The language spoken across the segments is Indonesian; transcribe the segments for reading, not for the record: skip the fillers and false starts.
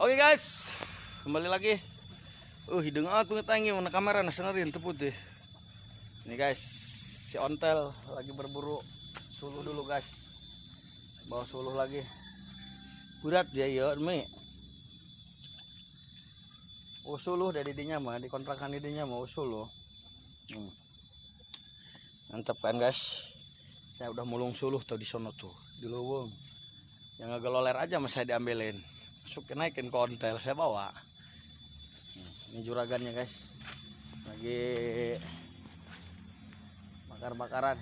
Oke guys, kembali lagi. Hidung aku ngetangi mana kamera nasenerin teput deh. Ini guys, si ontel lagi berburu suluh dulu guys. Bawa suluh lagi. Berat dia ya, mi. Suluh dari didinya mah, di kontrakan didinya mah suluh. Mantap kan guys. Saya udah mulung suluh tuh di sono tuh, di lubung. Yang agak loler aja mas saya diambilin. Masukin naikin ke ontel saya bawa. Ini juragannya guys. Lagi bakar-bakaran.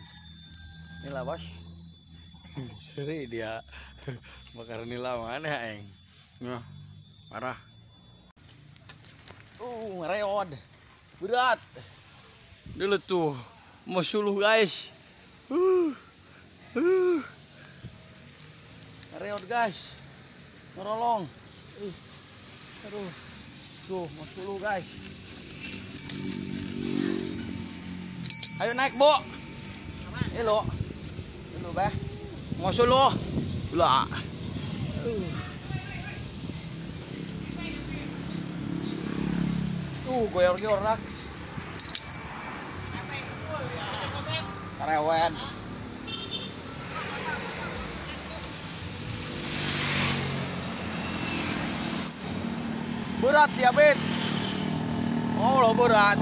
Inilah bos. Seri dia bakar nila mana eng. Nah, parah. Reod. Berat. Dulu tuh mau suluh guys. Reod guys. Ngerolong. Aduh. Tuh, mau suluh guys. Ayo naik, Bu. Elo. Elo, Bah. Mau suluh. Lah. Goyor-goyor lah. Karewen. Berat ya, Bet. Oh, lo berat.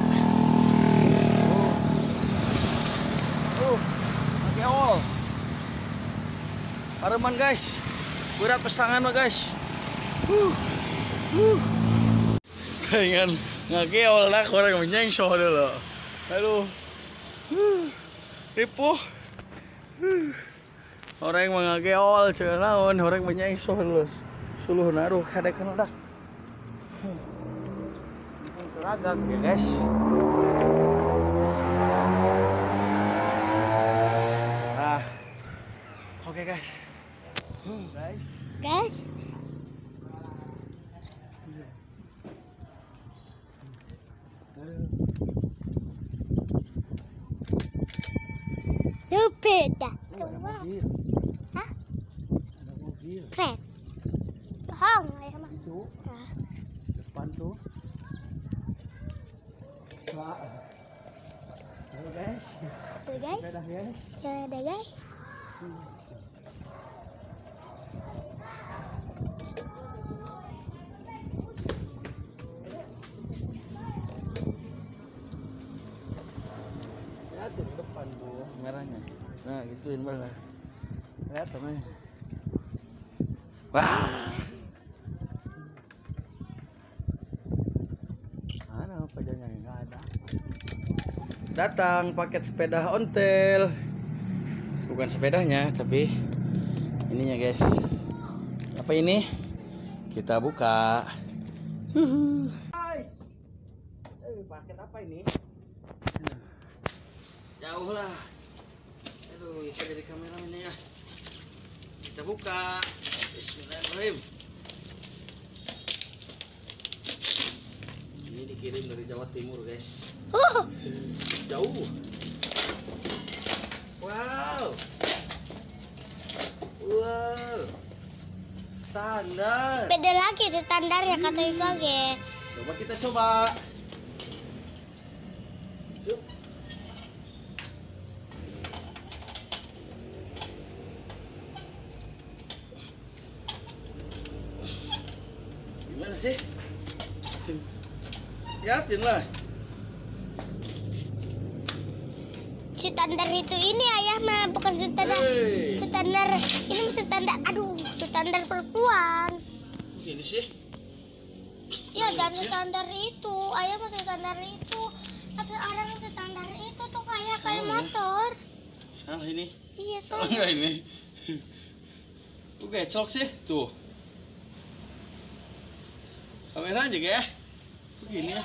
Pakai ol. Pareman guys. Berat pestangan mah guys. Pengen ngageol lah orang menyengsol dulu. Aduh. Ripuh. Orang yang ngageol cenah naon, orang menyengsol dulu. Suluh naruh kadek kana dah. Teragak ya guys. Oke guys. Guys. Sepeda. Hah? Ada mobil. Keren. Bohong ya mah. Itu. Depan tuh. Halo guys. Tuh guys. Sepeda guys. Ya ada guys. Lihat di depan tuh merahnya. Nah gituin malah. Lihat teman. Wah. Mana pajaknya nggak ada. Datang paket sepeda ontel. Bukan sepedanya tapi ininya guys. Apa ini? Kita buka. Guys. Paket apa ini? Jauh lah. Aduh, bisa jadi kamera ini ya. Kita buka. Bismillahirrahmanirrahim. Ini dikirim dari Jawa Timur guys. Jauh. Wow. Wow. Standar. Beda lagi standarnya kata Ifage. Coba kita coba. Yuk. Gimana sih? Liatin lah. Standar itu ini ayah mah bukan standar. Hey. Standar ini standar. Aduh, standar perempuan. Gini sih. Ya jangan standar itu. Ayah mau standar itu. Ada orang yang standar itu tuh kayak motor. Salah ini. Iya Salah salah. nggak ini? Tuh gecok sih tuh. Kamera aja ya. Begini ya.